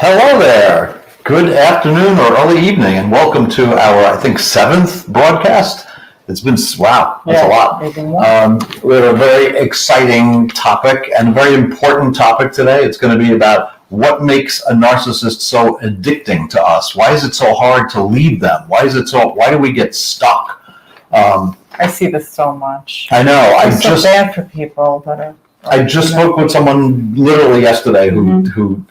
Hello there. Good afternoon or early evening, and welcome to our, I think, 7th broadcast. It's been, wow, that's a lot. We have a very exciting topic and a very important topic today. It's going to be about what makes a narcissist so addicting to us. Why is it so hard to leave them? Why do we get stuck? I see this so much. I know. It's so bad for people that are. I just spoke with someone literally yesterday who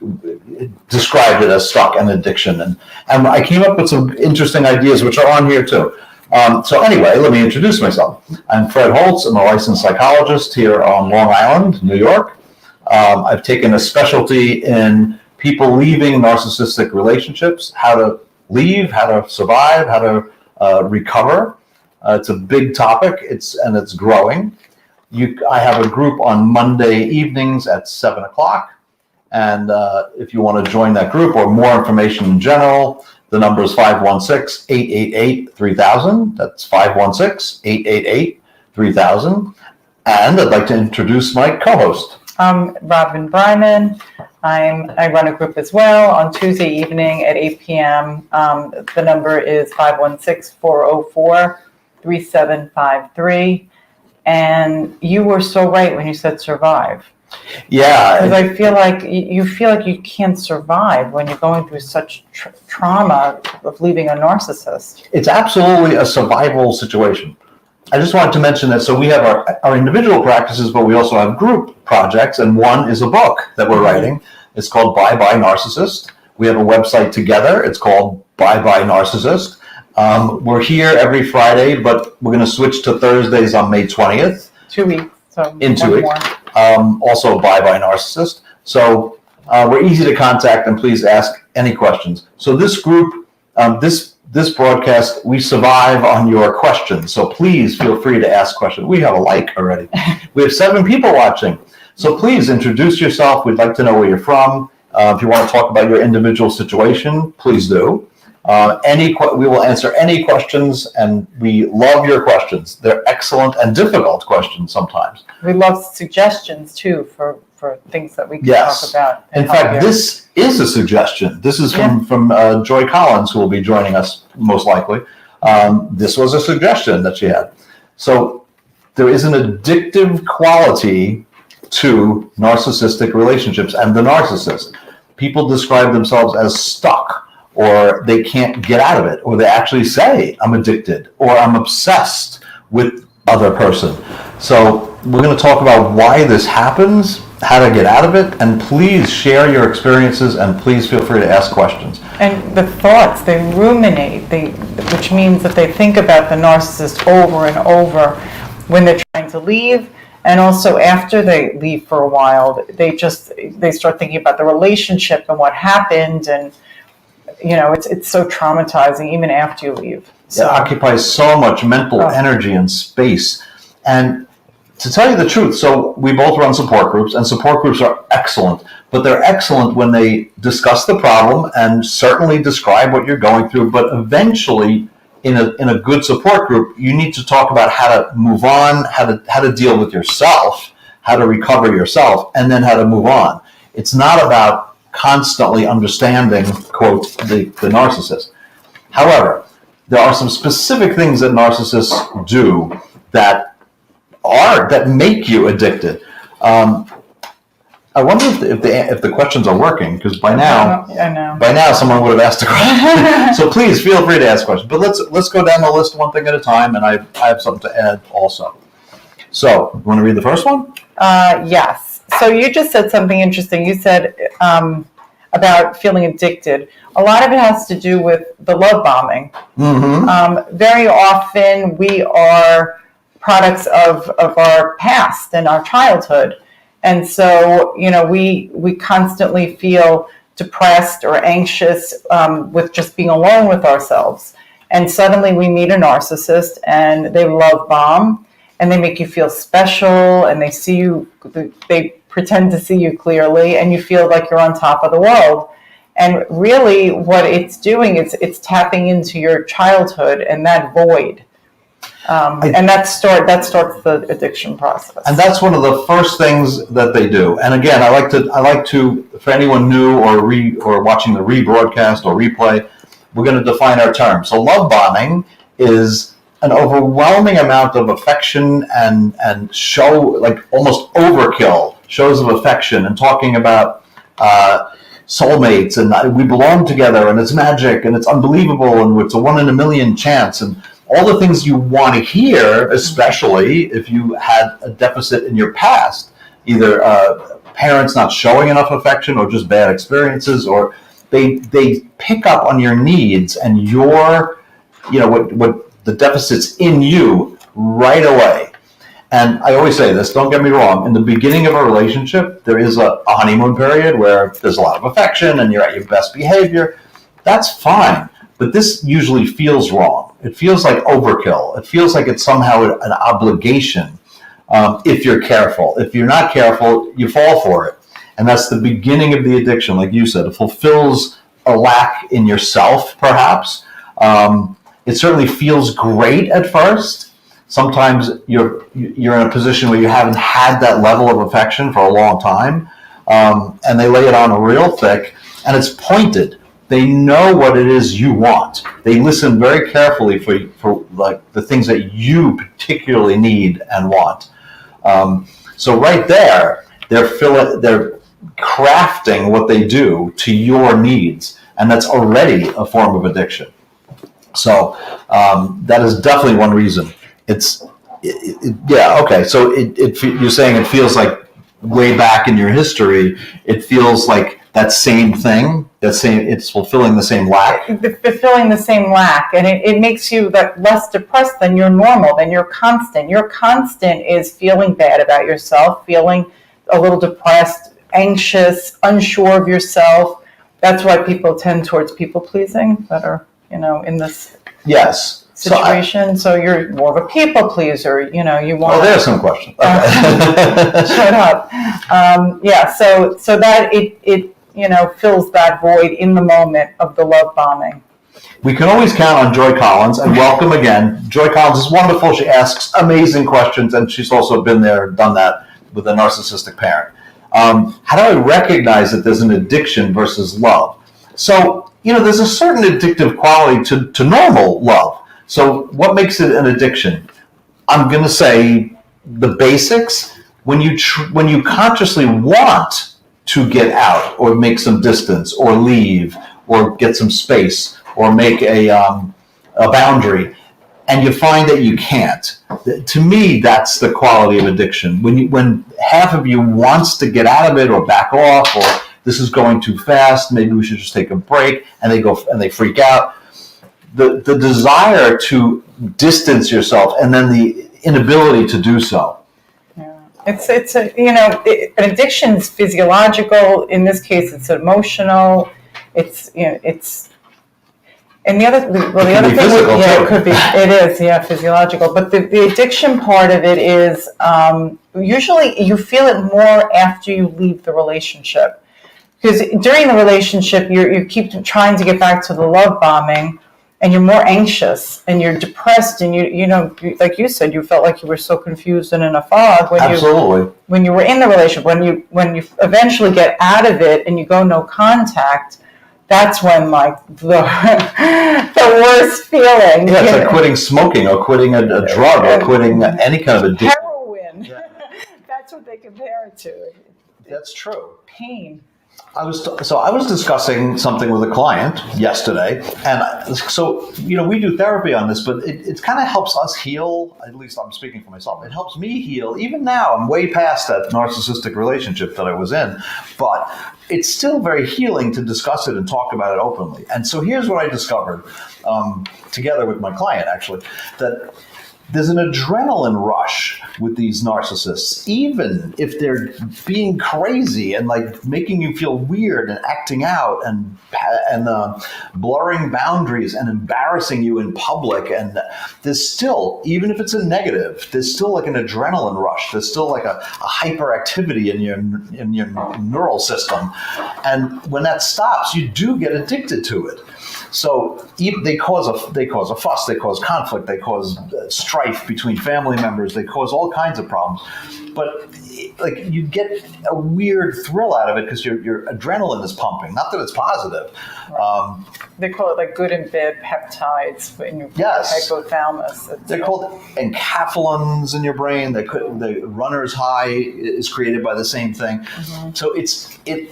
described it as stuck and addiction, and I came up with some interesting ideas which are on here too. So anyway, let me introduce myself. I'm Fred Holtz. I'm a licensed psychologist here on Long Island, New York. I've taken a specialty in people leaving narcissistic relationships, how to leave, how to survive, how to recover. It's a big topic. It's growing. I have a group on Monday evenings at 7 o'clock. And if you want to join that group or more information in general, the number is 516-888-3000. That's 516-888-3000. And I'd like to introduce my co-host. I'm Bryman. I run a group as well on Tuesday evening at 8 p.m. The number is 516-404-3753. And you were so right when you said survive. Yeah. Because I feel like you can't survive when you're going through such trauma of leaving a narcissist. It's absolutely a survival situation. I just wanted to mention that. So we have our individual practices, but we also have group projects. And one is a book that we're writing. It's called Bye Narcissist. We have a website together. It's called Bye Narcissist. We're here every Friday, but we're going to switch to Thursdays on May 20th. 2 weeks. So in 2 weeks. Also, Bye Narcissist. So we're easy to contact, and please ask any questions. So this group, this broadcast, we survive on your questions. So please feel free to ask questions. We have a like already. We have 7 people watching. So please introduce yourself. We'd like to know where you're from. If you want to talk about your individual situation, please do. We will answer any questions, and we love your questions. They're excellent and difficult questions sometimes. We love suggestions too for things that we can talk about. In fact, this is a suggestion. This is from Joy Collins, who will be joining us most likely. This was a suggestion that she had. So there is an addictive quality to narcissistic relationships and the narcissist. People describe themselves as stuck, or they can't get out of it, or they actually say, I'm addicted, or I'm obsessed with other person. So we're going to talk about why this happens, how to get out of it, and please share your experiences, and please feel free to ask questions. And the thoughts, they ruminate, which means that they think about the narcissist over and over when they're trying to leave, and also after they leave for a while, they start thinking about the relationship and what happened, and it's so traumatizing even after you leave. So. It occupies so much mental energy and space. And to tell you the truth, so we both run support groups, and support groups are excellent, but they're excellent when they discuss the problem and certainly describe what you're going through. But eventually, in a good support group, you need to talk about how to move on, how to deal with yourself, how to recover yourself, and then how to move on. It's not about constantly understanding, quote, the narcissist. However, there are some specific things that narcissists do that make you addicted. I wonder if the questions are working, because by now someone would have asked a question. So please feel free to ask questions. But let's go down the list one thing at a time, and I have something to add also. So, you want to read the first one? Yes. So you just said something interesting. You said about feeling addicted. A lot of it has to do with the love bombing. Mm-hmm. Very often we are products of our past and our childhood. And so, we constantly feel depressed or anxious with just being alone with ourselves. And suddenly we meet a narcissist and they love bomb and they make you feel special, and they pretend to see you clearly, and you feel like you're on top of the world. And really what it's doing is it's tapping into your childhood and that void. And that starts the addiction process. And that's one of the first things that they do. And again, I like to for anyone new or watching the rebroadcast or replay, we're going to define our term. So love bombing is an overwhelming amount of affection and show, like almost overkill shows of affection, and talking about soulmates and we belong together and it's magic and it's unbelievable and it's a 1 in a million chance and all the things you want to hear, especially if you had a deficit in your past, either parents not showing enough affection or just bad experiences, or they pick up on your needs and your, what the deficits in you right away. And I always say this, don't get me wrong, in the beginning of a relationship, there is a honeymoon period where there's a lot of affection and you're at your best behavior. That's fine. But this usually feels wrong. It feels like overkill. It feels like it's somehow an obligation if you're careful. If you're not careful, you fall for it. And that's the beginning of the addiction, like you said. It fulfills a lack in yourself, perhaps. It certainly feels great at first. Sometimes you're in a position where you haven't had that level of affection for a long time, and they lay it on real thick, and it's pointed. They know what it is you want. They listen very carefully for like the things that you particularly need and want. So right there, they're crafting what they do to your needs, and that's already a form of addiction. So that is definitely one reason. Okay. So you're saying it feels like way back in your history, it feels like that same thing, it's fulfilling the same lack. Fulfilling the same lack, and it makes you less depressed than your normal, than your constant. Your constant is feeling bad about yourself, feeling a little depressed, anxious, unsure of yourself. That's why people tend towards people pleasing that are, in this situation. So you're more of a people pleaser, you want. Oh, there's some questions. Okay. Shut up. So that it fills that void in the moment of the love bombing. We can always count on Joy Collins, and welcome again. Joy Collins is wonderful. She asks amazing questions, and she's also been there, done that with a narcissistic parent. How do I recognize that there's an addiction versus love? So, there's a certain addictive quality to normal love. So what makes it an addiction? I'm going to say the basics. When you consciously want to get out or make some distance or leave or get some space or make a boundary, and you find that you can't. To me, that's the quality of addiction. When half of you wants to get out of it or back off, or this is going too fast, maybe we should just take a break, and they freak out. The desire to distance yourself and then the inability to do so. Yeah. It's an addiction is physiological. In this case, it's emotional. It's and the other thing, physical too. It could be. It is, physiological. But the addiction part of it is usually you feel it more after you leave the relationship, because during the relationship you keep trying to get back to the love bombing. And you're more anxious, and you're depressed, and you like you said, you felt like you were so confused and in a fog when you were in the relationship. When you eventually get out of it and you go no contact, that's when the worst feeling. Yeah, it's like quitting smoking or quitting a drug or quitting any kind of addiction. Heroin. Yeah. That's what they compare it to. That's true. Pain. I was discussing something with a client yesterday, and so we do therapy on this, but it kind of helps us heal. At least I'm speaking for myself. It helps me heal. Even now, I'm way past that narcissistic relationship that I was in, but it's still very healing to discuss it and talk about it openly. And so here's what I discovered, together with my client, actually, that there's an adrenaline rush with these narcissists, even if they're being crazy and making you feel weird and acting out and blurring boundaries and embarrassing you in public. And there's still, even if it's a negative, there's still an adrenaline rush. There's still a hyperactivity in your neural system. And when that stops, you do get addicted to it. So they cause a fuss, they cause conflict, they cause strife. strife between family members. They cause all kinds of problems. But like you get a weird thrill out of it because your adrenaline is pumping. Not that it's positive. They call it like good and bad peptides in your hypothalamus. They're called enkephalins in your brain. The runner's high is created by the same thing. Mm-hmm. So it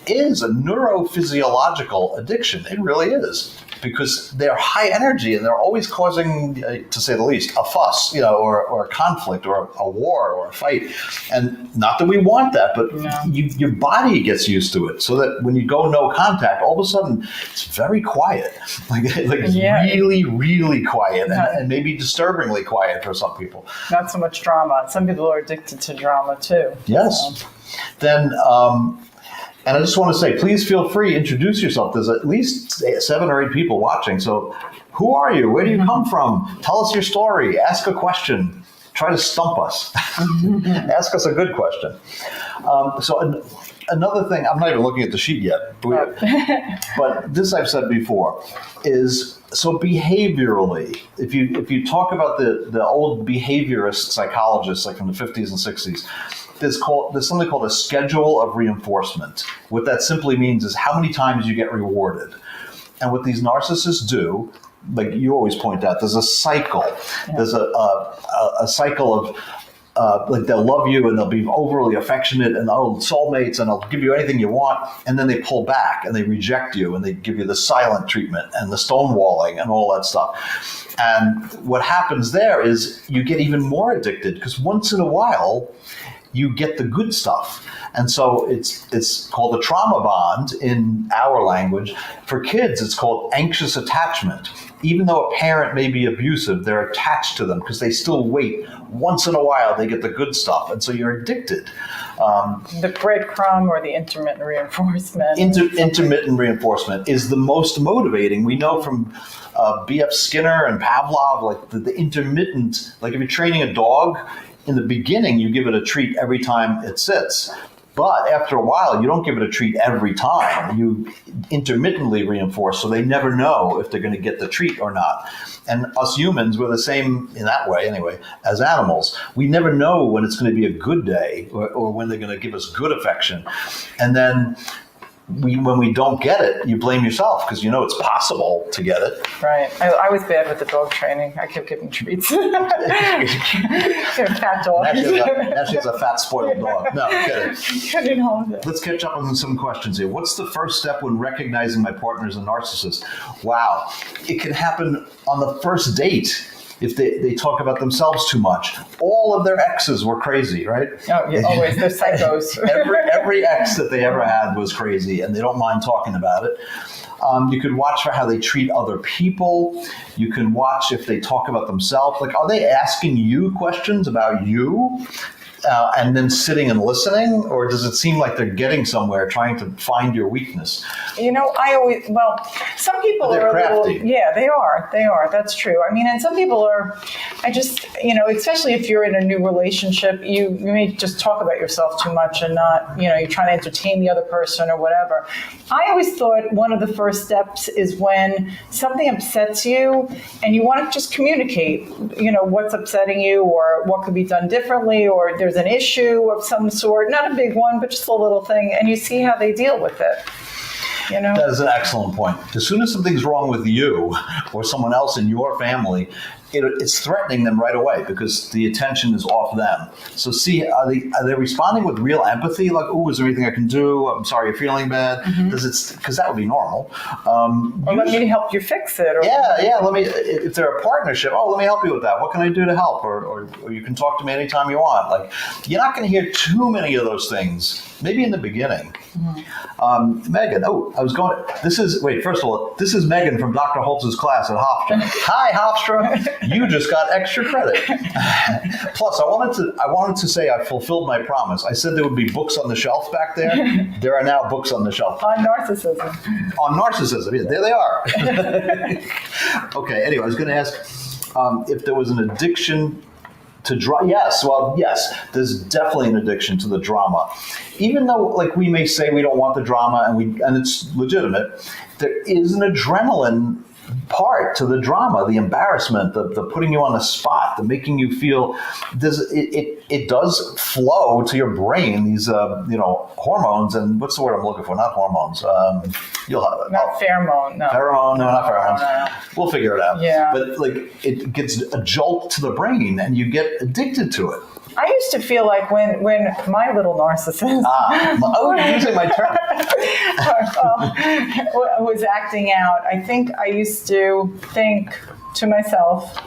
is a neurophysiological addiction. It really is. Because they're high energy and they're always causing, to say the least, a fuss, or a conflict or a war or a fight. And not that we want that, but your body gets used to it. So that when you go no contact, all of a sudden it's very quiet, really, really quiet, and maybe disturbingly quiet for some people. Not so much drama. Some people are addicted to drama too. Yes. Then. And I just want to say, please feel free, introduce yourself. There's at least 7 or 8 people watching. So who are you? Where do you come from? Tell us your story. Ask a question. Try to stump us. Ask us a good question. So another thing, I'm not even looking at the sheet yet, but this I've said before, is so behaviorally, if you talk about the old behaviorist psychologists like from the 50s and 60s, there's something called a schedule of reinforcement. What that simply means is how many times you get rewarded. And what these narcissists do, like you always point out, there's a cycle. Yeah. There's a cycle of like they'll love you and they'll be overly affectionate and soulmates and they'll give you anything you want, and then they pull back and they reject you and they give you the silent treatment and the stonewalling and all that stuff. And what happens there is you get even more addicted because once in a while you get the good stuff. And so it's called a trauma bond in our language. For kids, it's called anxious attachment. Even though a parent may be abusive, they're attached to them because they still wait. Once in a while, they get the good stuff. And so you're addicted. The breadcrumb or the intermittent reinforcement. Intermittent reinforcement is the most motivating. We know from B.F. Skinner and Pavlov, like the intermittent, like if you're training a dog, in the beginning, you give it a treat every time it sits. But after a while, you don't give it a treat every time. You intermittently reinforce, so they never know if they're going to get the treat or not. And us humans, we're the same in that way anyway, as animals. We never know when it's going to be a good day or when they're going to give us good affection. And then when we don't get it, you blame yourself because you know it's possible to get it. Right. I was bad with the dog training. I kept giving treats. They're fat dogs. Now she's a fat, spoiled dog. No, kidding. Couldn't hold it. Let's catch up on some questions here. What's the first step when recognizing my partner is a narcissist? Wow. It can happen on the first date. If they talk about themselves too much. All of their exes were crazy, right? Oh, yeah, always. They're psychos. every ex that they ever had was crazy, and they don't mind talking about it. You can watch for how they treat other people. You can watch if they talk about themselves. Like, are they asking you questions about you? And then sitting and listening, or does it seem like they're getting somewhere trying to find your weakness? Some people are crafty. They are. That's true. I mean, and some people are, especially if you're in a new relationship, you may just talk about yourself too much and not, you're trying to entertain the other person or whatever. I always thought one of the first steps is when something upsets you and you want to just communicate, what's upsetting you or what could be done differently, or there's an issue of some sort, not a big one, but just a little thing, and you see how they deal with it. That is an excellent point. As soon as something's wrong with you or someone else in your family, it's threatening them right away because the attention is off them. So see, are they responding with real empathy? Like, oh, is there anything I can do? I'm sorry you're feeling bad. Because that would be normal. Or let me help you fix it. Or Let me. If they're a partnership, let me help you with that. What can I do to help? Or you can talk to me anytime you want. Like, you're not going to hear too many of those things. Maybe in the beginning. Megan. First of all, this is Megan from Dr. Holtz's class at Hofstra. Hi, Hofstra. You just got extra credit. Plus, I wanted to say I fulfilled my promise. I said there would be books on the shelf back there. There are now books on the shelf. On narcissism. On narcissism. Yeah, there they are. Okay, anyway, I was going to ask if there was an addiction to drama. Yes, there's definitely an addiction to the drama. Even though, like, we may say we don't want the drama and it's legitimate, there is an adrenaline part to the drama, the embarrassment, the putting you on the spot, the making you feel. It does flow to your brain, these hormones, and what's the word I'm looking for? Not hormones. You'll have it. Not pheromone. No. Pheromone? No, not pheromones. No. We'll figure it out. Yeah. But it gets a jolt to the brain, and you get addicted to it. I used to feel like when my little narcissist you're using my term. was acting out, I think I used to think to myself,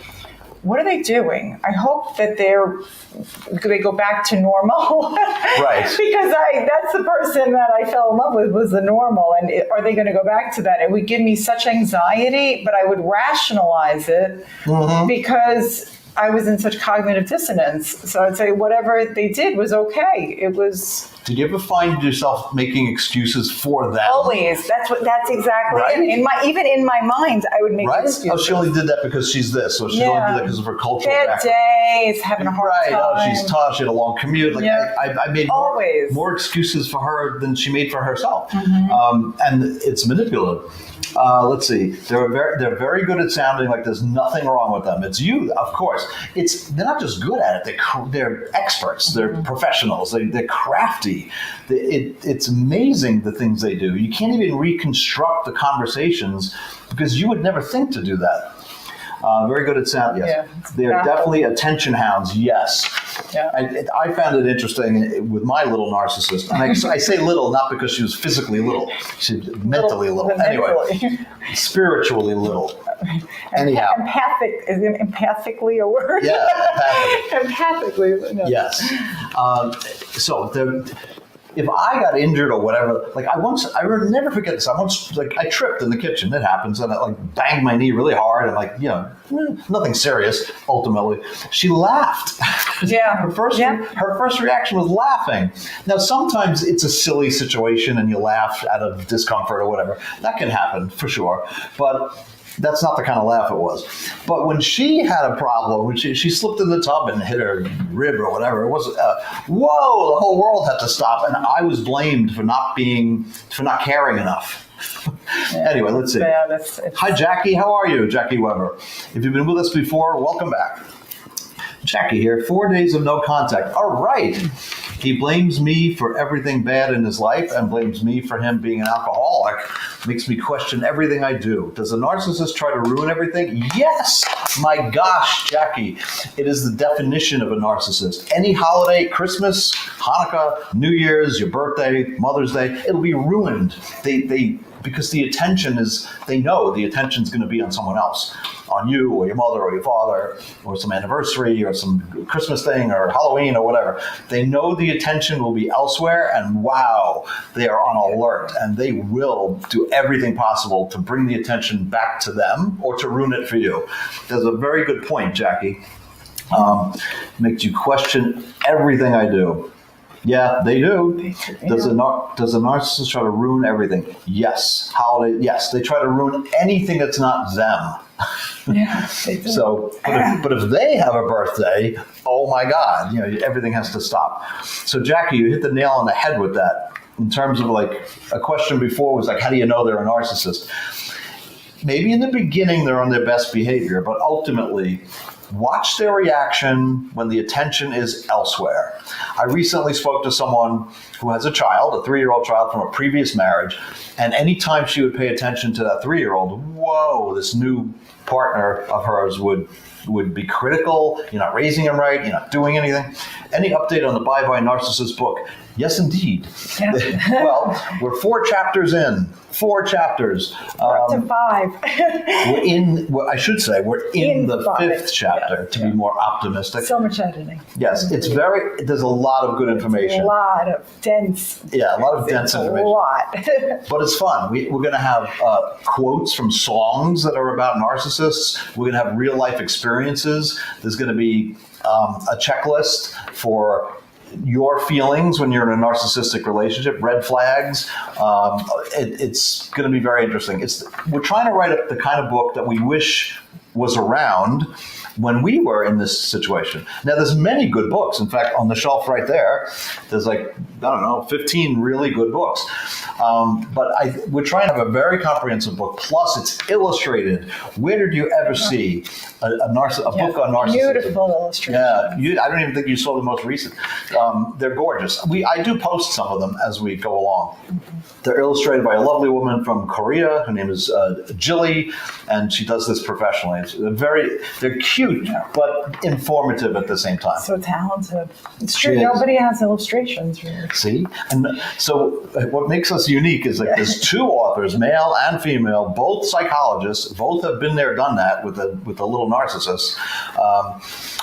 what are they doing? I hope that they go back to normal. Right. Because that's the person that I fell in love with, was the normal. And are they going to go back to that? It would give me such anxiety, but I would rationalize it because I was in such cognitive dissonance. So I'd say whatever they did was okay. It was. Did you ever find yourself making excuses for them? Always. That's exactly right? it. Even in my mind, I would make excuses. Oh, she only did that because she's this, or she only did that because of her cultural bad background. days, having a hard time. Oh, she's tough. She had a long commute. I made more excuses for her than she made for herself, and it's manipulative. Let's see. They're very good at sounding like there's nothing wrong with them. It's you, of course. They're not just good at it. They're experts. They're professionals. They're crafty. It's amazing the things they do. You can't even reconstruct the conversations because you would never think to do that. Very good at sound. Yes, yeah, they're definitely attention hounds. Yes. Yeah. I found it interesting with my little narcissist. And I say little not because she was physically little. She's mentally little. Anyway, spiritually little. Anyhow. Is empathically a word? Yeah, empathically. No. Yes. If I got injured or whatever, I will never forget this. I tripped in the kitchen. It happens, and I banged my knee really hard, and nothing serious. Ultimately, she laughed. Yeah. Her first reaction was laughing. Now, sometimes it's a silly situation, and you laugh out of discomfort or whatever. That can happen for sure, but that's not the kind of laugh it was. But when she had a problem, when she slipped in the tub and hit her rib or whatever, it was, whoa, the whole world had to stop. And I was blamed for not caring enough. Anyway, let's see. Hi, Jackie. How are you? Jackie Weber. If you've been with us before, welcome back. Jackie here. 4 days of no contact. All right. He blames me for everything bad in his life and blames me for him being an alcoholic. Makes me question everything I do. Does a narcissist try to ruin everything? Yes! My gosh, Jackie. It is the definition of a narcissist. Any holiday, Christmas, Hanukkah, New Year's, your birthday, Mother's Day, it'll be ruined. Because they know the attention's going to be on someone else, on you or your mother or your father or some anniversary or some Christmas thing or Halloween or whatever. They know the attention will be elsewhere, and wow, they are on alert, and they will do everything possible to bring the attention back to them or to ruin it for you. That's a very good point, Jackie. Makes you question everything I do. Yeah, they do. Does a narcissist try to ruin everything? Yes. Yes, they try to ruin anything that's not them. Yeah, they do. So, but if they have a birthday, oh my God, everything has to stop. So, Jackie, you hit the nail on the head with that. In terms of a question before was how do you know they're a narcissist? Maybe in the beginning they're on their best behavior, but ultimately, watch their reaction when the attention is elsewhere. I recently spoke to someone who has a child, a 3-year-old child from a previous marriage, and anytime she would pay attention to that 3-year-old, whoa, this new partner of hers would be critical. You're not raising him right. You're not doing anything. Any update on the Bye Narcissist book? Yes, indeed. Yeah. Well, we're 4 chapters in. 4 chapters. We're up to 5. We're in the 5th chapter, to be more optimistic. So much editing. Yes, there's a lot of good information. A lot of dense. Yeah, a lot of dense information. A lot. But it's fun. We're going to have quotes from songs that are about narcissists. We're going to have real life experiences. There's going to be a checklist for your feelings when you're in a narcissistic relationship, red flags. It's going to be very interesting. We're trying to write the kind of book that we wish was around when we were in this situation. Now, there's many good books. In fact, on the shelf right there, there's like, I don't know, 15 really good books. But we're trying to have a very comprehensive book. Plus, it's illustrated. Where did you ever see a book on narcissism? Beautiful illustration. Yeah, I don't even think you saw the most recent. They're gorgeous. I do post some of them as we go along. They're illustrated by a lovely woman from Korea. Her name is Jilly, and she does this professionally. They're cute, but informative at the same time. So talented. It's true. Nobody has illustrations, really. See? And so what makes us unique is like there's two authors, male and female, both psychologists, both have been there, done that with a little narcissist.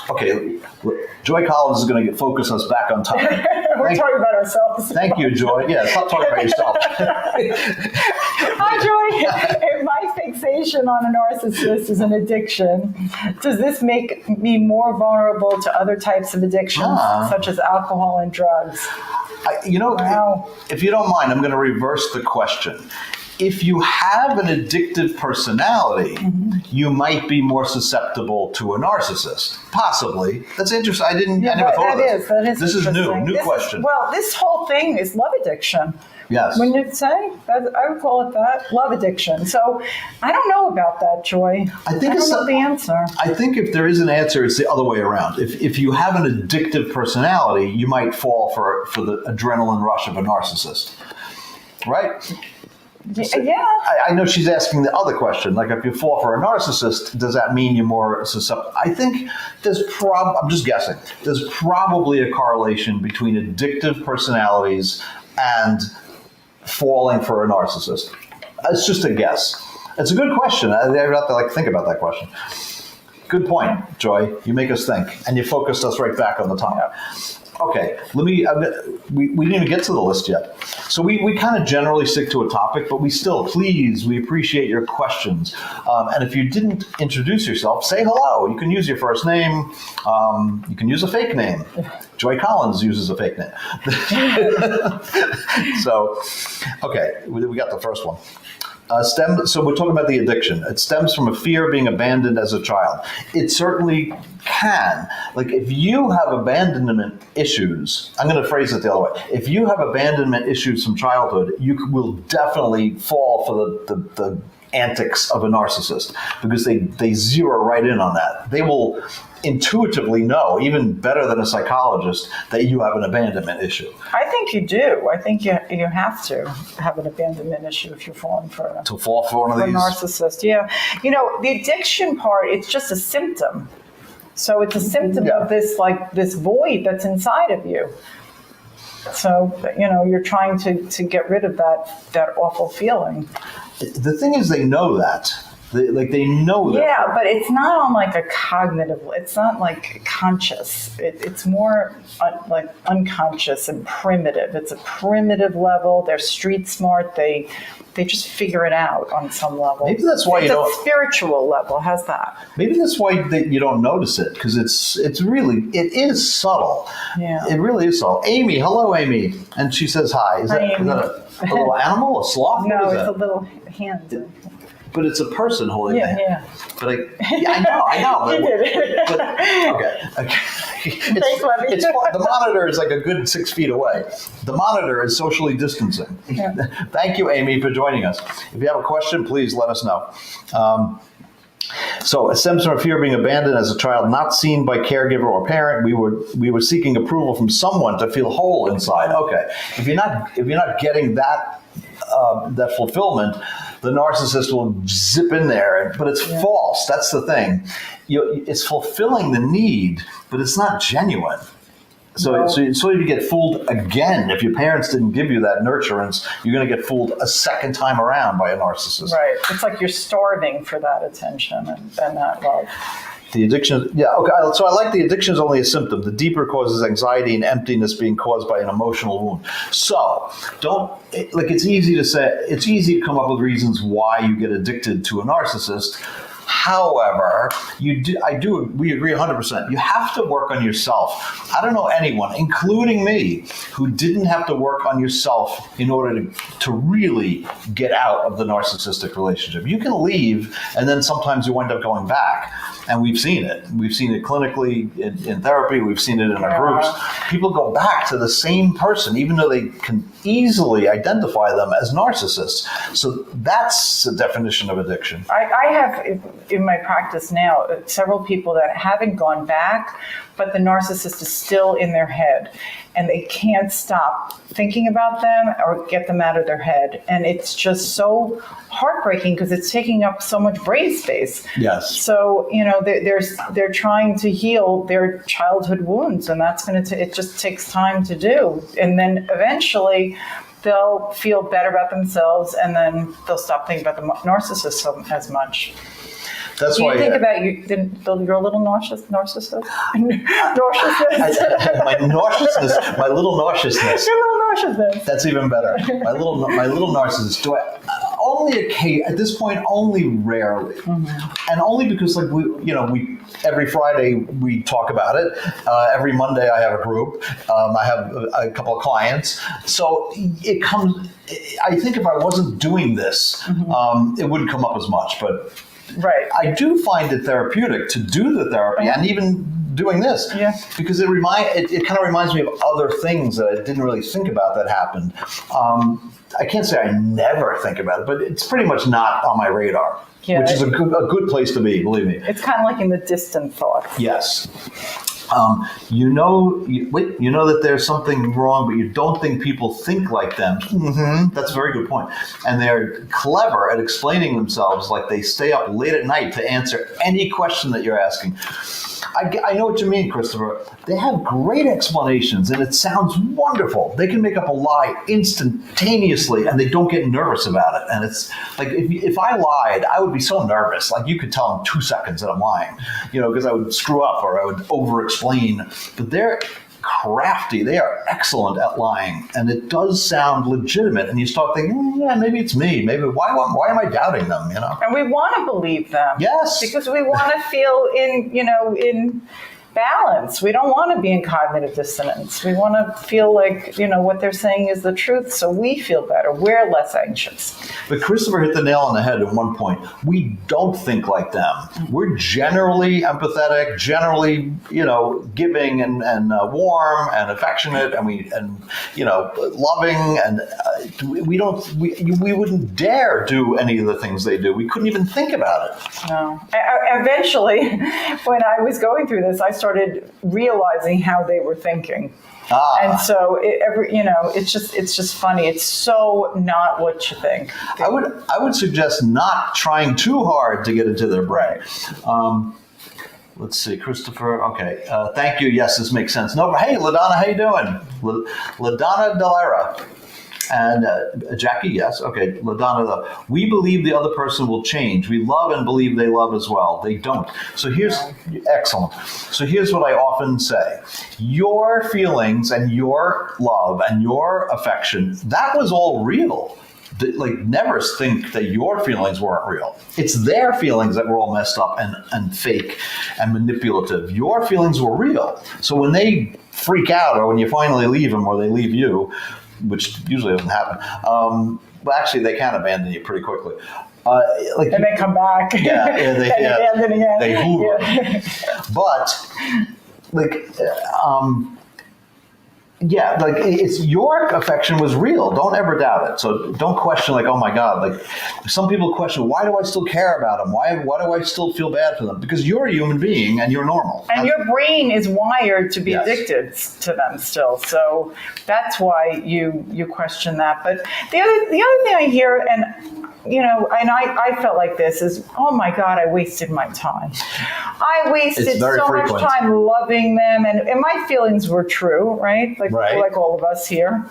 Okay, Joy Collins is going to focus us back on topic. We're talking about ourselves. Thank you, Joy. Yeah, stop talking about yourself. Hi, Joy. If my fixation on a narcissist is an addiction, does this make me more vulnerable to other types of addictions, such as alcohol and drugs? Wow. If you don't mind, I'm going to reverse the question. If you have an addictive personality, you might be more susceptible to a narcissist. Possibly. That's interesting. I never thought of this. That is this is new. New question. This whole thing is love addiction. Yes. When you say that, I would call it that, love addiction. So I don't know about that, Joy. I don't know the answer. I think if there is an answer, it's the other way around. If you have an addictive personality, you might fall for the adrenaline rush of a narcissist. Right? Yeah. I know she's asking the other question. Like, if you fall for a narcissist, does that mean you're more susceptible? I think I'm just guessing. There's probably a correlation between addictive personalities and falling for a narcissist. It's just a guess. It's a good question. I have to think about that question. Good point, Joy. You make us think, and you focused us right back on the topic. Okay, we didn't even get to the list yet. So we kind of generally stick to a topic, but we appreciate your questions. And if you didn't introduce yourself, say hello. You can use your first name. You can use a fake name. Joy Collins uses a fake name. So, okay, we got the first one. So we're talking about the addiction. It stems from a fear of being abandoned as a child. It certainly can. Like, if you have abandonment issues, I'm going to phrase it the other way. If you have abandonment issues from childhood, you will definitely fall for the antics of a narcissist, because they zero right in on that. They will intuitively know, even better than a psychologist, that you have an abandonment issue. I think you do. I think you have to have an abandonment issue if you're falling for one of these narcissist. Yeah, the addiction part, it's just a symptom. So it's a symptom of this void that's inside of you. So you're trying to get rid of that awful feeling. The thing is, they know that. They know that. Yeah, but it's not on like a cognitive. It's not like conscious. It's more like unconscious and primitive. It's a primitive level. They're street smart. They just figure it out on some level. Maybe that's why it's a spiritual level. Has that? Maybe that's why you don't notice it, because it is subtle. Yeah, it really is subtle. Amy, hello, Amy, and she says hi. Is that a little animal, a sloth? No, it's a little hand. But it's a person holding the hand. Yeah. But I know. But, you did it. But, okay. Thanks, The monitor is like a good 6 feet away. The monitor is socially distancing. Yeah. Thank you, Amy, for joining us. If you have a question, please let us know. So it stems from a fear of being abandoned as a child, not seen by caregiver or parent. We were seeking approval from someone to feel whole inside. Okay. If you're not getting that fulfillment, the narcissist will zip in there, but it's false. That's the thing. It's fulfilling the need, but it's not genuine. So you get fooled again. If your parents didn't give you that nurturance, you're going to get fooled a second time around by a narcissist. Right. It's like you're starving for that attention and that love. The addiction, okay. So I like the addiction is only a symptom. The deeper cause is anxiety and emptiness being caused by an emotional wound. So it's easy to come up with reasons why you get addicted to a narcissist. However, we agree 100%. You have to work on yourself. I don't know anyone, including me, who didn't have to work on yourself in order to really get out of the narcissistic relationship. You can leave, and then sometimes you wind up going back. And we've seen it. We've seen it clinically in therapy. We've seen it in our groups. People go back to the same person, even though they can easily identify them as narcissists. So that's the definition of addiction. I have, in my practice now, several people that haven't gone back, but the narcissist is still in their head. And they can't stop thinking about them or get them out of their head. And it's just so heartbreaking because it's taking up so much brain space. Yes. So, they're trying to heal their childhood wounds, and that's it just takes time to do. And then eventually they'll feel better about themselves, and then they'll stop thinking about the narcissist as much. That's Do you why think about your little narcissist? Narcissist? my little narcissist. Your little narcissist. That's even better. My little narcissist. At this point, only rarely, and only because we every Friday we talk about it. Every Monday I have a group. I have a couple of clients. So it comes. I think if I wasn't doing this, it wouldn't come up as much, but. Right. I do find it therapeutic to do the therapy and even doing this because it kind of reminds me of other things that I didn't really think about that happened. I can't say I never think about it, but it's pretty much not on my radar, which is a good place to be, believe me. It's kind of like in the distant thoughts. Yes. You know that there's something wrong, but you don't think people think like them. That's a very good point. And they're clever at explaining themselves, like they stay up late at night to answer any question that you're asking. I know what you mean, Christopher. They have great explanations, and it sounds wonderful. They can make up a lie instantaneously, and they don't get nervous about it. And it's like, if I lied, I would be so nervous. Like, you could tell in 2 seconds that I'm lying, because I would screw up or I would over-explain. But they're crafty. They are excellent at lying, and it does sound legitimate. And you start thinking, yeah, maybe it's me. Maybe why am I doubting them? And we want to believe them. Yes, because we want to feel in balance. We don't want to be in cognitive dissonance. We want to feel like what they're saying is the truth, so we feel better. We're less anxious. But Christopher hit the nail on the head at one point. We don't think like them. We're generally empathetic, generally giving and warm and affectionate, and loving, and we wouldn't dare do any of the things they do. We couldn't even think about it. No. Eventually, when I was going through this, I started realizing how they were thinking. And so it's just funny. It's so not what you think. I would suggest not trying too hard to get into their brain. Let's see, Christopher. Okay, thank you. Yes, this makes sense. No, hey, LaDonna, how you doing? LaDonna Delara. And Jackie, yes. Okay, LaDonna, we believe the other person will change. We love and believe they love as well. They don't. So excellent. So here's what I often say. Your feelings and your love and your affection, that was all real. Never think that your feelings weren't real. It's their feelings that were all messed up and fake and manipulative. Your feelings were real. So when they freak out, or when you finally leave them or they leave you, which usually doesn't happen. But actually, they can abandon you pretty quickly. And they come back. Yeah, they abandon again. They hoover. Yeah. But it's your affection was real. Don't ever doubt it. So don't question oh my God. Some people question, why do I still care about them? Why do I still feel bad for them? Because you're a human being and you're normal. And your brain is wired to be addicted to them still. So that's why you question that. But the other thing I hear, and I felt like this is, oh my God, I wasted my time. I wasted so much time loving them, and my feelings were true, right? Like all of us here.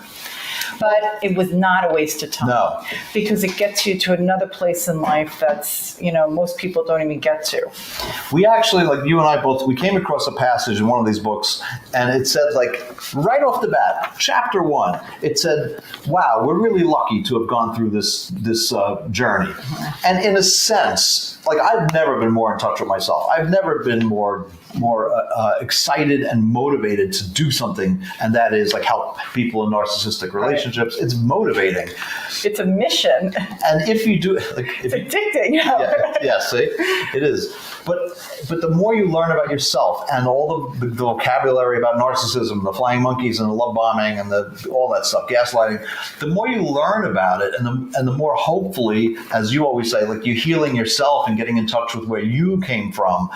But it was not a waste of time. No. Because it gets you to another place in life that's, most people don't even get to. We actually, like you and I both, we came across a passage in one of these books, and it said, like, right off the bat, chapter 1, it said, wow, we're really lucky to have gone through this journey. And in a sense, like, I've never been more in touch with myself. I've never been more excited and motivated to do something, and that is like help people in narcissistic relationships. It's motivating. It's a mission. And if you do, like, it's addicting. Yeah, see, it is. But the more you learn about yourself and all the vocabulary about narcissism, the flying monkeys and the love bombing and all that stuff, gaslighting, the more you learn about it, and the more hopefully, as you always say, like, you're healing yourself and getting in touch with where you came from,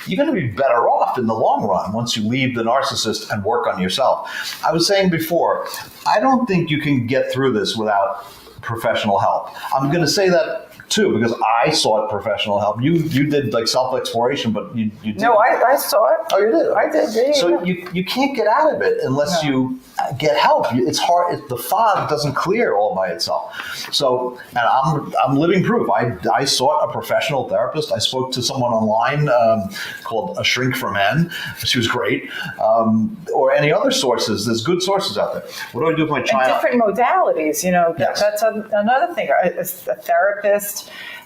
you're going to be better off in the long run once you leave the narcissist and work on yourself. I was saying before, I don't think you can get through this without professional help. I'm going to say that too, because I sought professional help. You did like self-exploration, but you did. No, I saw it. Oh, you did? I did, yeah. So you can't get out of it unless you get help. It's hard. The fog doesn't clear all by itself. So, and I'm living proof. I sought a professional therapist. I spoke to someone online called A Shrink for Men. She was great. Or any other sources. There's good sources out there. What do I do with my child? And different modalities, Yes. That's another thing. A therapist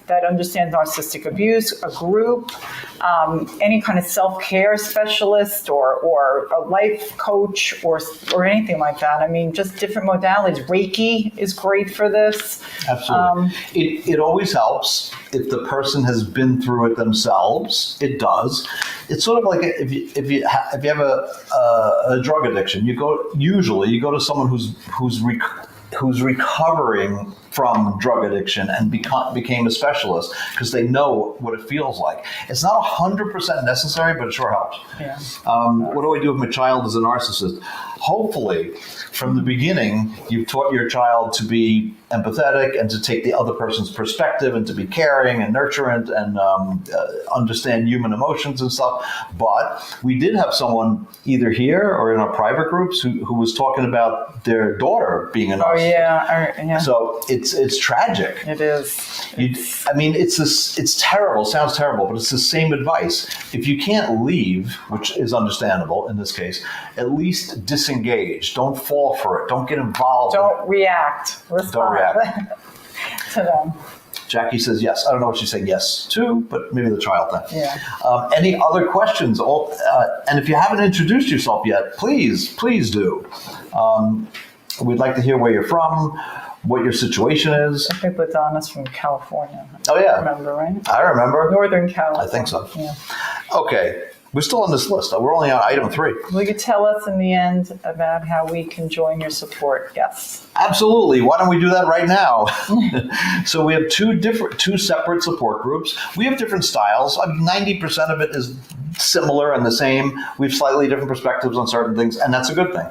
that understands narcissistic abuse, a group, any kind of self-care specialist or a life coach or anything like that. I mean, just different modalities. Reiki is great for this. Absolutely. It always helps if the person has been through it themselves. It does. It's sort of like if you have a drug addiction, you go to someone who's recovering from drug addiction and became a specialist because they know what it feels like. It's not 100% necessary, but it sure helps. Yeah. What do I do if my child is a narcissist? Hopefully, from the beginning, you've taught your child to be empathetic and to take the other person's perspective and to be caring and nurturant and understand human emotions and stuff. But we did have someone either here or in our private groups who was talking about their daughter being a narcissist. Oh, yeah. So it's tragic. It is. It's terrible. It sounds terrible, but it's the same advice. If you can't leave, which is understandable in this case, at least disengage. Don't fall for it. Don't get involved. Don't react. Respond. Don't react. To them. Jackie says yes. I don't know what she's saying yes to, but maybe the child thing. Yeah. Any other questions? And if you haven't introduced yourself yet, please do. We'd like to hear where you're from, what your situation is. I think Ladonna's from California. Oh, yeah. Remember, right? I remember. Northern California. I think so. Yeah. Okay. We're still on this list. We're only on item 3. Will you tell us in the end about how we can join your support guests? Absolutely. Why don't we do that right now? So we have two separate support groups. We have different styles. 90% of it is similar and the same. We have slightly different perspectives on certain things, and that's a good thing.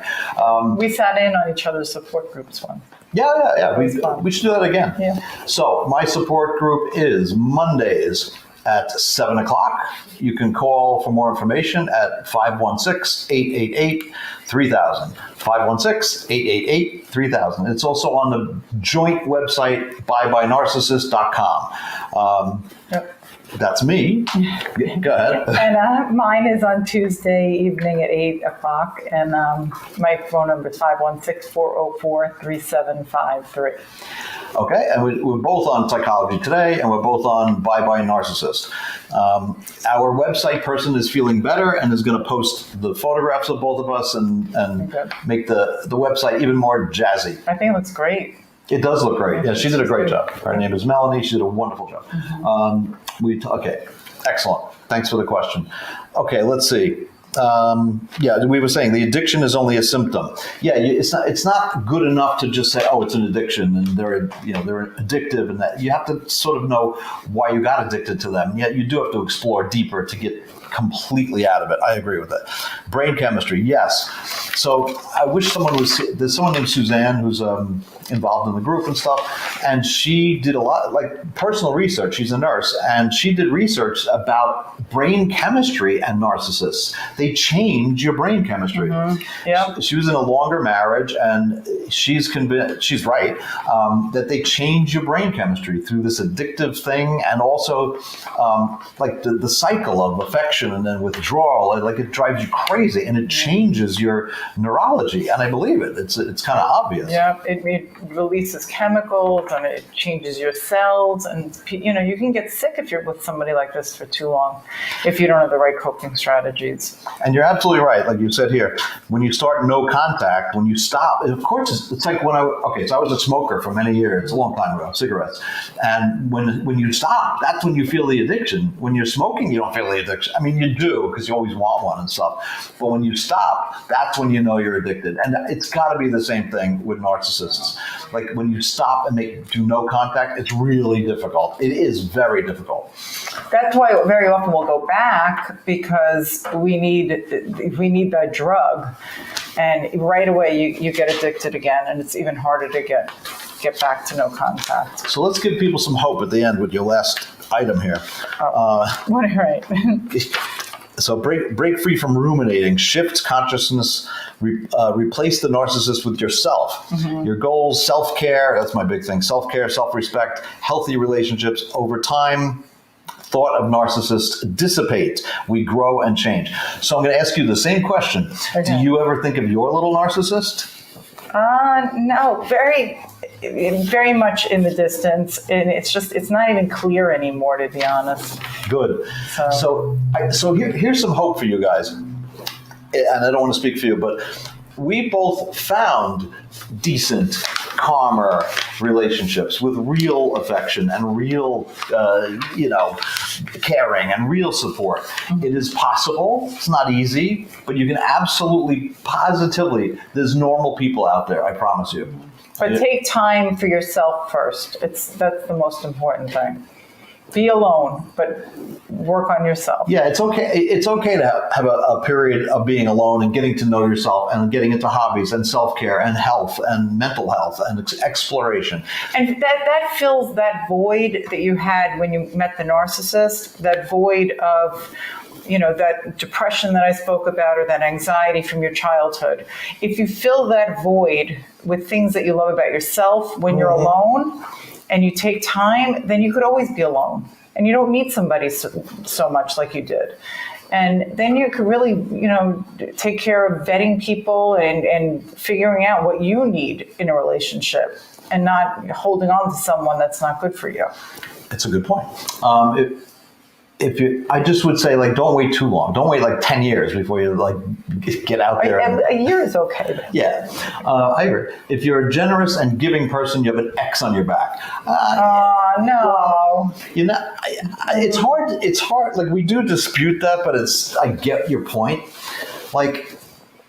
We sat in on each other's support groups once. Yeah. We should do that again. Yeah. So my support group is Mondays at 7 o'clock. You can call for more information at 516-888-3000. 516-888-3000. It's also on the joint website, byenarcissist.com. Yep. That's me. Go ahead. And mine is on Tuesday evening at 8 o'clock. And my phone number is 516-404-3753. Okay, and we're both on Psychology Today, and we're both on Bye Narcissist. Our website person is feeling better and is going to post the photographs of both of us and make the website even more jazzy. I think it looks great. It does look great. Yeah, she did a great job. Her name is Melanie. She did a wonderful job. Mm-hmm. Okay, excellent. Thanks for the question. Okay, let's see. We were saying the addiction is only a symptom. Yeah, it's not good enough to just say, oh, it's an addiction and they're addictive, and that you have to sort of know why you got addicted to them. Yet you do have to explore deeper to get completely out of it. I agree with that. Brain chemistry, yes. So I wish there's someone named Suzanne who's involved in the group and stuff, and she did a lot, like personal research. She's a nurse, and she did research about brain chemistry and narcissists. they change your brain chemistry. Yeah. She was in a longer marriage, and she's convinced, she's right, that they change your brain chemistry through this addictive thing, and also like the cycle of affection and then withdrawal. Like it drives you crazy, and it changes your neurology. And I believe it. It's kind of obvious. Yeah, it releases chemicals and it changes your cells, and you can get sick if you're with somebody like this for too long if you don't have the right coping strategies. And you're absolutely right. Like you said here, when you start no contact, when you stop, of course, it's like so I was a smoker for many years, a long time ago, cigarettes. And when you stop, that's when you feel the addiction. When you're smoking, you don't feel the addiction. I mean, you do, because you always want one and stuff. But when you stop, that's when you know you're addicted. And it's got to be the same thing with narcissists. Like when you stop and do no contact, it's really difficult. It is very difficult. That's why very often we'll go back, because we need that drug, and right away you get addicted again, and it's even harder to get back to no contact. So let's give people some hope at the end with your last item here. Right. So break free from ruminating, shift consciousness, replace the narcissist with yourself. Your goals, self-care, that's my big thing, self-care, self-respect, healthy relationships. Over time, thought of narcissists dissipate. We grow and change. So I'm going to ask you the same question. Okay. Do you ever think of your little narcissist? No, very much in the distance, and it's not even clear anymore, to be honest. Good. So here's some hope for you guys, and I don't want to speak for you, but we both found decent, calmer relationships with real affection and real, caring and real support. It is possible. It's not easy, but you can absolutely, positively, there's normal people out there, I promise you. But take time for yourself first. That's the most important thing. Be alone, but work on yourself. Yeah, it's okay. It's okay to have a period of being alone and getting to know yourself and getting into hobbies and self-care and health and mental health and exploration. And that fills that void that you had when you met the narcissist, that void of, that depression that I spoke about, or that anxiety from your childhood. If you fill that void with things that you love about yourself when you're alone, and you take time, then you could always be alone. And you don't need somebody so much like you did. And then you could really, take care of vetting people and figuring out what you need in a relationship, and not holding on to someone that's not good for you. It's a good point. I just would say, don't wait too long. Don't wait 10 years before you get out there. A year is okay. Yeah, I agree. If you're a generous and giving person, you have an X on your back. No. It's hard. It's hard. We do dispute that, but I get your point.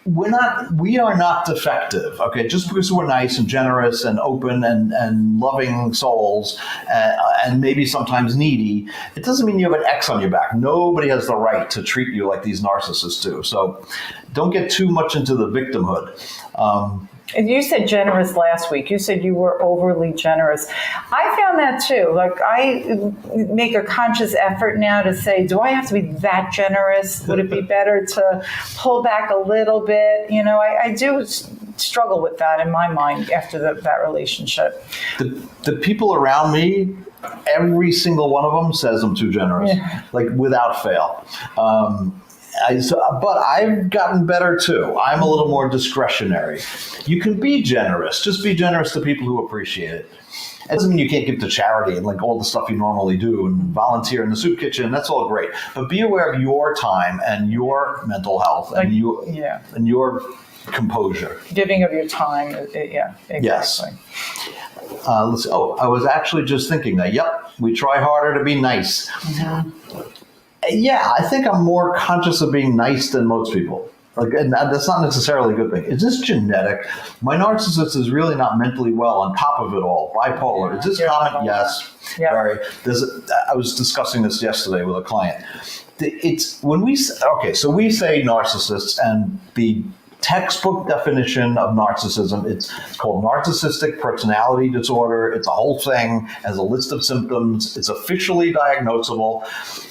We are not defective, okay? Just because we're nice and generous and open and loving souls and maybe sometimes needy, it doesn't mean you have an X on your back. Nobody has the right to treat you like these narcissists do. So don't get too much into the victimhood. And you said generous last week. You said you were overly generous. I found that too. I make a conscious effort now to say, do I have to be that generous? Would it be better to pull back a little bit? I do struggle with that in my mind after that relationship. The people around me, every single one of them says I'm too generous, without fail. But I've gotten better too. I'm a little more discretionary. You can be generous. Just be generous to people who appreciate it. It doesn't mean you can't give to charity and all the stuff you normally do and volunteer in the soup kitchen. That's all great. But be aware of your time and your mental health and your composure. Giving of your time. Yeah, exactly. Yes. Let's see. I was actually just thinking that. Yep, we try harder to be nice. Mm-hmm. Yeah, I think I'm more conscious of being nice than most people. And that's not necessarily a good thing. Is this genetic? My narcissist is really not mentally well on top of it all. Bipolar. Is this common? Yes. Yeah. Very. I was discussing this yesterday with a client. It's when we say narcissists and the textbook definition of narcissism. It's called narcissistic personality disorder. It's a whole thing, has a list of symptoms. It's officially diagnosable.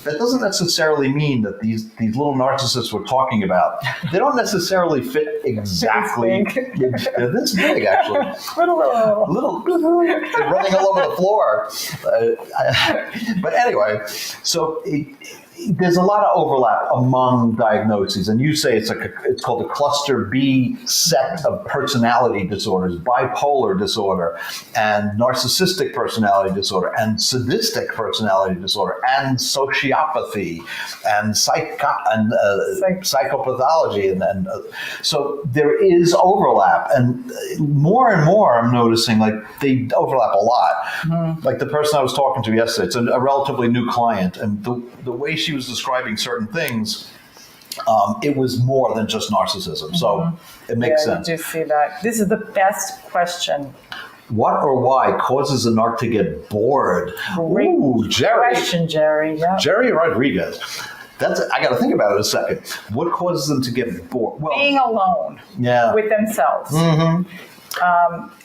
That doesn't necessarily mean that these little narcissists we're talking about, they don't necessarily fit exactly. They're this big, actually. Little, they're running all over the floor. But anyway, so there's a lot of overlap among diagnoses, and you say it's called a cluster B set of personality disorders: bipolar disorder, and narcissistic personality disorder, and sadistic personality disorder, and sociopathy, and psychopathology, and so there is overlap, and more I'm noticing like they overlap a lot. Mm-hmm. Like the person I was talking to yesterday, it's a relatively new client, and the way she was describing certain things, it was more than just narcissism. So it makes sense. I do see that. This is the best question. What or why causes a narc to get bored? Great Jerry. Question, Jerry. Yep. Jerry Rodriguez. I got to think about it a second. What causes them to get bored? Well, being alone with themselves. Mm-hmm.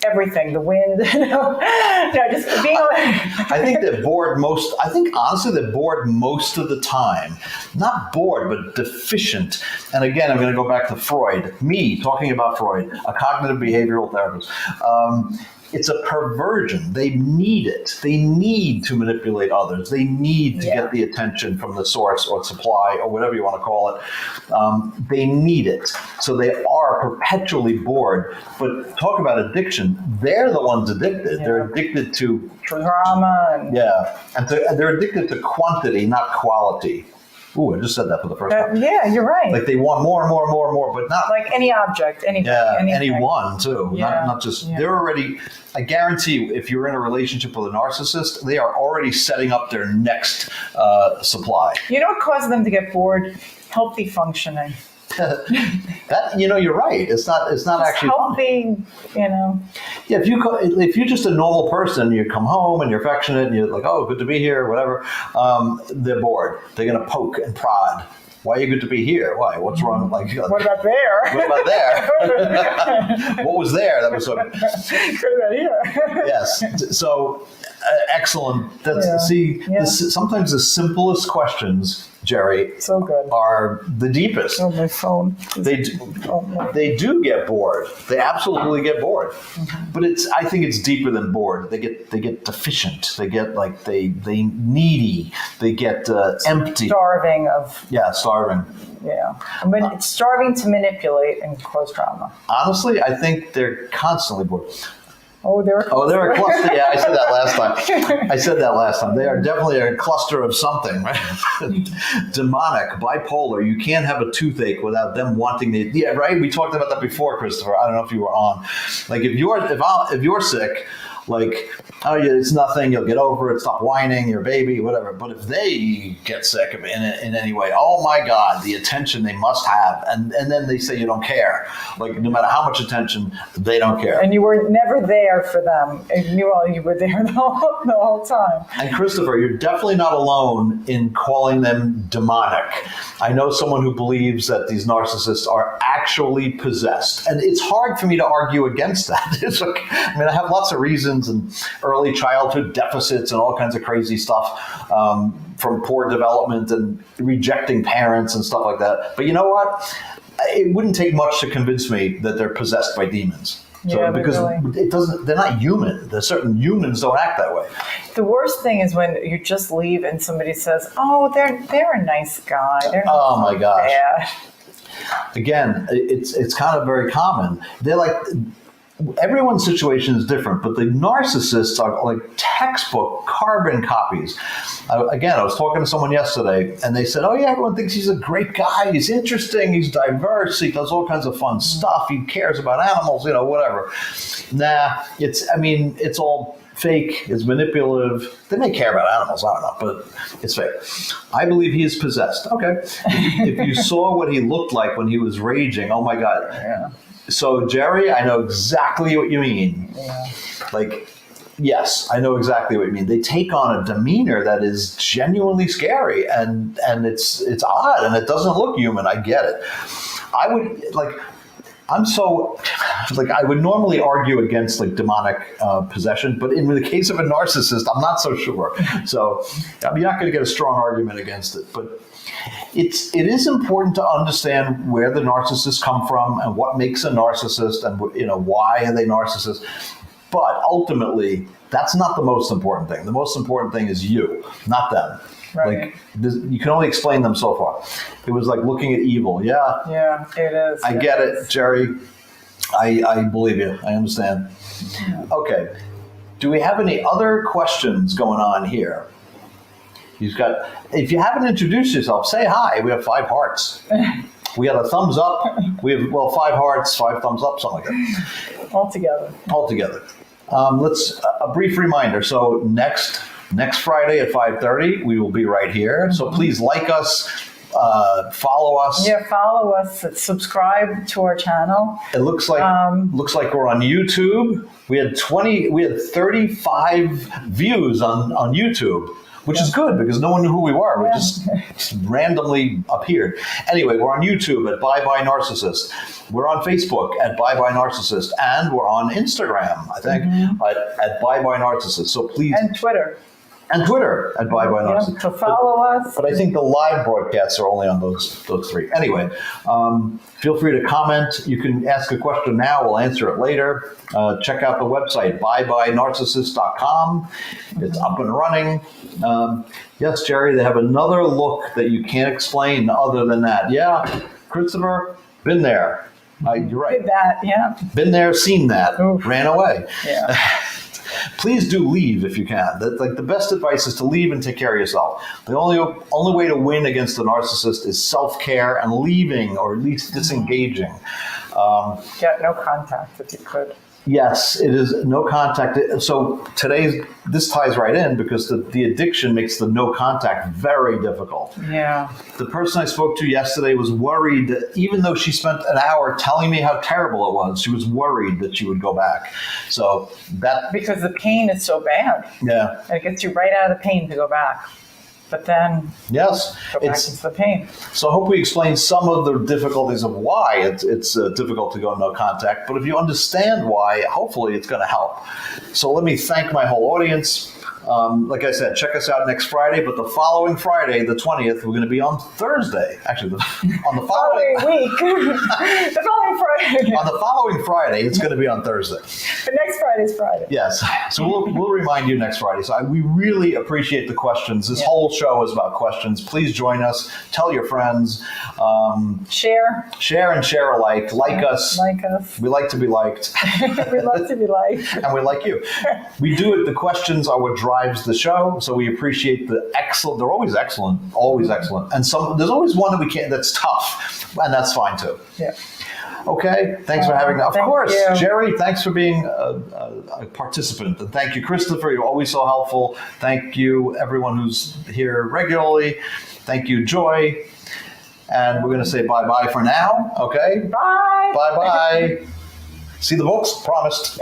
Everything, the wind. Just being alone. I think they're bored honestly, they're bored most of the time. Not bored, but deficient. And again, I'm going to go back to Freud. Me talking about Freud, a cognitive behavioral therapist. It's a perversion. They need it. They need to manipulate others. They need to get the attention from the source or supply or whatever you want to call it. They need it. So they are perpetually bored. But talk about addiction. They're the ones addicted. Yeah. They're addicted to drama. And they're addicted to quantity, not quality. Ooh, I just said that for the first time. Yeah, you're right. Like they want more, but not like any object, anything. Yeah, anyone too. Yeah. Not just. They're already. I guarantee you, if you're in a relationship with a narcissist, they are already setting up their next supply. You know what causes them to get bored? Healthy functioning. That you're right. It's not actually healthy. Yeah, if you're just a normal person, you come home and you're affectionate and you're like, oh, good to be here, whatever. They're bored. They're gonna poke and prod. Why are you good to be here? Why? What's wrong? Like, what about there? What about there? What was there? That was so good. Could have been here. Yes. So excellent. Sometimes the simplest questions, Jerry, so good, are the deepest. Oh, my phone. They do get bored. They absolutely get bored. Mm-hmm. But I think it's deeper than bored. They get deficient. They get like they needy. They get empty. Starving of. Yeah, starving. Yeah. I mean, it's starving to manipulate and cause drama. Honestly, I think they're constantly bored. Oh, they're a cluster. Yeah, I said that last time. They are definitely a cluster of something, right? Demonic, bipolar. You can't have a toothache without them wanting the. Yeah, right. We talked about that before, Christopher. I don't know if you were on. Like if you're sick, like, oh, yeah, it's nothing. You'll get over it. Stop whining. Your baby, whatever. But if they get sick in any way, oh my God, the attention they must have, and then they say you don't care. Like no matter how much attention, they don't care. And you were never there for them. And you were there the whole time. And Christopher, you're definitely not alone in calling them demonic. I know someone who believes that these narcissists are actually possessed, and it's hard for me to argue against that. It's like, I mean, I have lots of reasons. And early childhood deficits and all kinds of crazy stuff from poor development and rejecting parents and stuff like that. But you know what? It wouldn't take much to convince me that they're possessed by demons. Because it doesn't. They're not human. There's certain humans don't act that way. The worst thing is when you just leave and somebody says, "Oh, they're a nice guy." They're not my gosh. bad. Again, it's kind of very common. They're like. Everyone's situation is different, but the narcissists are like textbook carbon copies. I was talking to someone yesterday, and they said, oh yeah, everyone thinks he's a great guy. He's interesting. He's diverse. He does all kinds of fun stuff. He cares about animals, whatever. Nah, it's all fake. It's manipulative. They may care about animals. I don't know, but it's fake. I believe he is possessed. Okay. If you saw what he looked like when he was raging, oh my God. Yeah. So, Jerry, I know exactly what you mean. Yeah. Like, yes, I know exactly what you mean. They take on a demeanor that is genuinely scary, and it's odd, and it doesn't look human. I get it. I would, like, I'm so, like, I would normally argue against like demonic possession, but in the case of a narcissist, I'm not so sure. So you're not going to get a strong argument against it. But it is important to understand where the narcissists come from and what makes a narcissist, and why are they narcissists. But ultimately, that's not the most important thing. The most important thing is you, not them. Right. You can only explain them so far. It was like looking at evil. Yeah, it is. I get it, Jerry. I believe you. I understand. Okay. Do we have any other questions going on here? If you haven't introduced yourself, say hi. We have 5 hearts. We got a thumbs up. We have 5 hearts, 5 thumbs up, something like that. All together. Let's a brief reminder. So next Friday at 5:30, we will be right here. So please like us, follow us. Yeah, follow us. Subscribe to our channel. It looks like we're on YouTube. We had 35 views on YouTube, which is good because no one knew who we were. We just randomly appeared. Anyway, we're on YouTube at Bye Narcissist. We're on Facebook at Bye Narcissist, and we're on Instagram, I think, at Bye Narcissist. So please, and Twitter at Bye Narcissist. So follow us. But I think the live broadcasts are only on those 3. Anyway, feel free to comment. You can ask a question now. We'll answer it later. Check out the website, byeNarcissist.com. It's up and running. Yes, Jerry, they have another look that you can't explain other than that. Yeah, Christopher, been there. You're right. Did that, yeah. Been there, seen that. Oof. Ran away. Yeah. Please do leave if you can. The best advice is to leave and take care of yourself. The only way to win against the narcissist is self-care and leaving, or at least disengaging. Get no contact if you could. Yes, it is no contact. So this ties right in because the addiction makes the no contact very difficult. Yeah. The person I spoke to yesterday was worried that even though she spent an hour telling me how terrible it was, she was worried that she would go back. So because the pain is so bad. Yeah. It gets you right out of the pain to go back. But then go back into the pain. So I hope we explained some of the difficulties of why it's difficult to go no contact. But if you understand why, hopefully it's going to help. So let me thank my whole audience. Like I said, check us out next Friday. But the following Friday, the 20th, we're going to be on Thursday. Actually, on the following week. The following Friday. On the following Friday, it's going to be on Thursday. But next Friday's Friday. Yes. So we'll remind you next Friday. So we really appreciate the questions. This whole show is about questions. Please join us. Tell your friends. Share and share alike. Like us. Like us. We like to be liked. We love to be liked. And we like you. We do it. The questions are what drives the show. So we appreciate the excellent. They're always excellent. Always excellent. And there's always one that we can't. That's tough. And that's fine too. Yeah. Okay, thanks for having me. Of course, you. Jerry, thanks for being a participant. And thank you, Christopher. You're always so helpful. Thank you, everyone who's here regularly. Thank you, Joy. And we're going to say bye-bye for now, okay? Bye. Bye-bye. See the books? Promised.